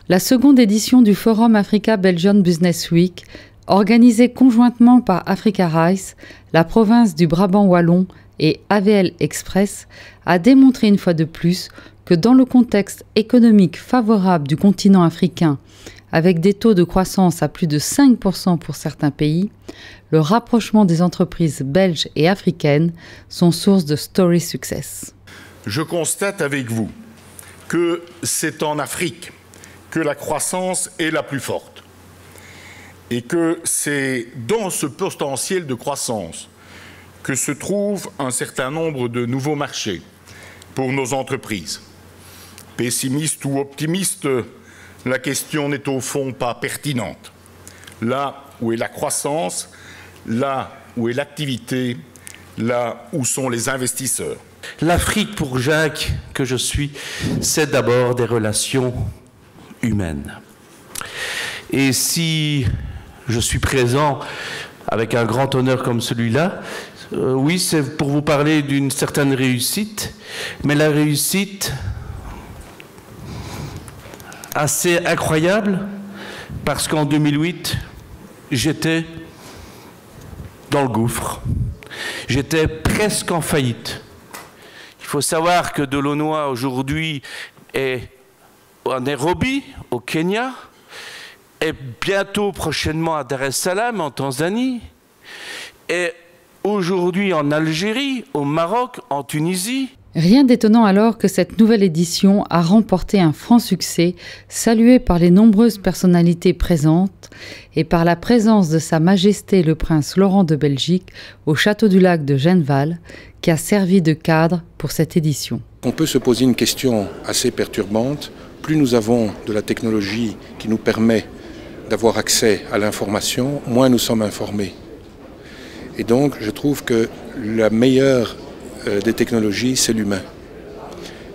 La seconde édition du Forum Africa Belgian Business Week, organisée conjointement par Africa Rice, la province du Brabant Wallon et AVL Express, a démontré une fois de plus que dans le contexte économique favorable du continent africain, avec des taux de croissance à plus de 5% pour certains pays, le rapprochement des entreprises belges et africaines sont source de story success. Je constate avec vous que c'est en Afrique que la croissance est la plus forte et que c'est dans ce potentiel de croissance que se trouve un certain nombre de nouveaux marchés pour nos entreprises. Pessimiste ou optimiste, la question n'est au fond pas pertinente. Là où est la croissance, là où est l'activité, là où sont les investisseurs. L'Afrique, pour Jacques, que je suis, c'est d'abord des relations humaines. Et si je suis présent avec un grand honneur comme celui-là, oui, c'est pour vous parler d'une certaine réussite, mais la réussite assez incroyable, parce qu'en 2008, j'étais dans le gouffre. J'étais presque en faillite. Il faut savoir que Delonois, aujourd'hui, est à Nairobi, au Kenya, et bientôt, prochainement, à Dar es Salaam, en Tanzanie, et aujourd'hui en Algérie, au Maroc, en Tunisie. Rien d'étonnant alors que cette nouvelle édition a remporté un franc succès, salué par les nombreuses personnalités présentes et par la présence de Sa Majesté le Prince Laurent de Belgique au Château du Lac de Genval, qui a servi de cadre pour cette édition. On peut se poser une question assez perturbante. Plus nous avons de la technologie qui nous permet d'avoir accès à l'information, moins nous sommes informés. Et donc, je trouve que la meilleure des technologies, c'est l'humain.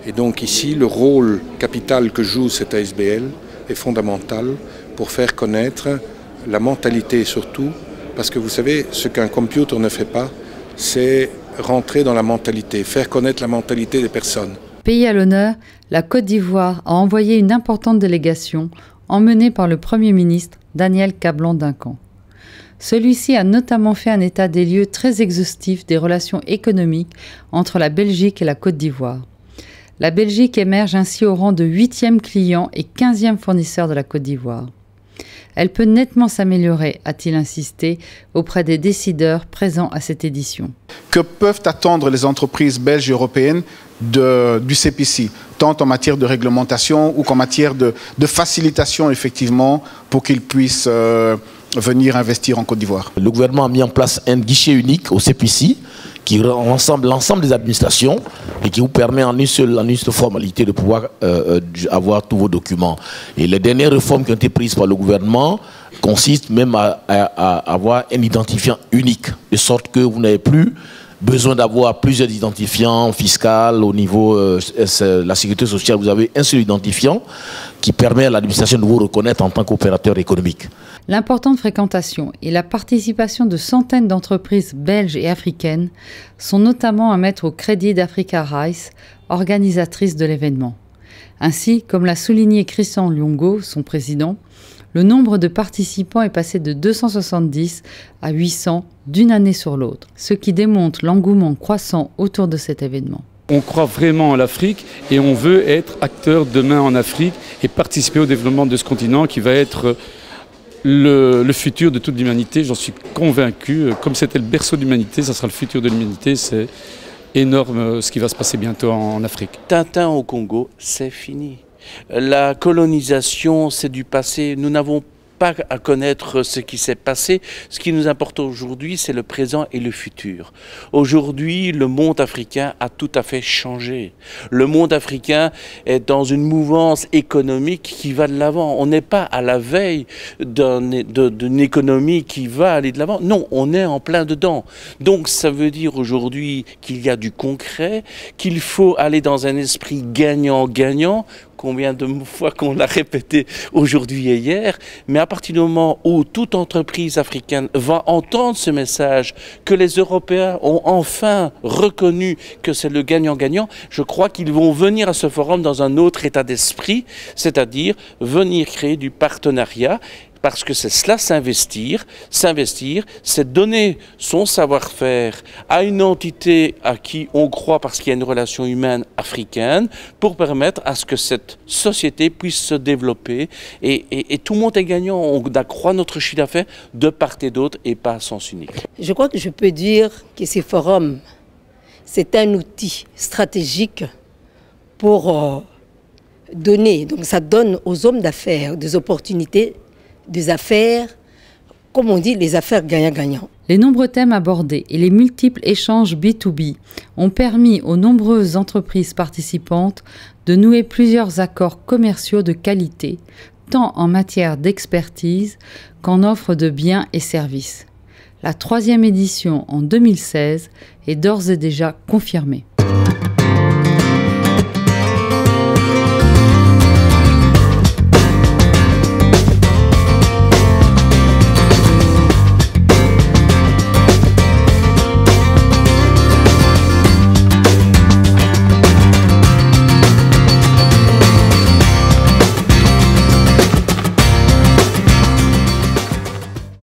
Et donc ici, le rôle capital que joue cette ASBL est fondamental pour faire connaître la mentalité surtout, parce que vous savez, ce qu'un computer ne fait pas, c'est rentrer dans la mentalité, faire connaître la mentalité des personnes. Pays à l'honneur, la Côte d'Ivoire a envoyé une importante délégation, emmenée par le Premier ministre Daniel Kablan-Duncan. Celui-ci a notamment fait un état des lieux très exhaustif des relations économiques entre la Belgique et la Côte d'Ivoire. La Belgique émerge ainsi au rang de 8e client et 15e fournisseur de la Côte d'Ivoire. Elle peut nettement s'améliorer, a-t-il insisté, auprès des décideurs présents à cette édition. Que peuvent attendre les entreprises belges et européennes du CPC, tant en matière de réglementation ou qu'en matière de facilitation, effectivement, pour qu'ils puissent venir investir en Côte d'Ivoire? Le gouvernement a mis en place un guichet unique au CPC qui rassemble l'ensemble des administrations et qui vous permet en une seule formalité de pouvoir avoir tous vos documents. Et les dernières réformes qui ont été prises par le gouvernement consistent même à avoir un identifiant unique, de sorte que vous n'avez plus besoin d'avoir plusieurs identifiants fiscaux au niveau de la sécurité sociale. Vous avez un seul identifiant qui permet à l'administration de vous reconnaître en tant qu'opérateur économique. L'importante fréquentation et la participation de centaines d'entreprises belges et africaines sont notamment à mettre au crédit d'Africa Rice, organisatrice de l'événement. Ainsi, comme l'a souligné Christian Lyongo, son président, le nombre de participants est passé de 270 à 800 d'une année sur l'autre, ce qui démontre l'engouement croissant autour de cet événement. On croit vraiment à l'Afrique et on veut être acteur demain en Afrique et participer au développement de ce continent qui va être le futur de toute l'humanité. J'en suis convaincu. Comme c'était le berceau de l'humanité, ça sera le futur de l'humanité. C'est énorme ce qui va se passer bientôt en Afrique. Tintin au Congo, c'est fini. La colonisation, c'est du passé. Nous n'avons pas à connaître ce qui s'est passé. Ce qui nous importe aujourd'hui, c'est le présent et le futur. Aujourd'hui, le monde africain a tout à fait changé. Le monde africain est dans une mouvance économique qui va de l'avant. On n'est pas à la veille d'une économie qui va aller de l'avant. Non, on est en plein dedans. Donc ça veut dire aujourd'hui qu'il y a du concret, qu'il faut aller dans un esprit gagnant-gagnant combien de fois qu'on l'a répété aujourd'hui et hier, mais à partir du moment où toute entreprise africaine va entendre ce message, que les Européens ont enfin reconnu que c'est le gagnant-gagnant, je crois qu'ils vont venir à ce forum dans un autre état d'esprit, c'est-à-dire venir créer du partenariat. Parce que c'est cela, s'investir. S'investir, c'est donner son savoir-faire à une entité à qui on croit parce qu'il y a une relation humaine africaine pour permettre à ce que cette société puisse se développer. Et tout le monde est gagnant. On accroît notre chiffre d'affaires de part et d'autre et pas à sens unique. Je crois que je peux dire que ces forums, c'est un outil stratégique pour donner. Donc ça donne aux hommes d'affaires des opportunités, des affaires, comme on dit, les affaires gagnant-gagnant. Les nombreux thèmes abordés et les multiples échanges B2B ont permis aux nombreuses entreprises participantes de nouer plusieurs accords commerciaux de qualité, tant en matière d'expertise qu'en offre de biens et services. La 3e édition en 2016 est d'ores et déjà confirmée.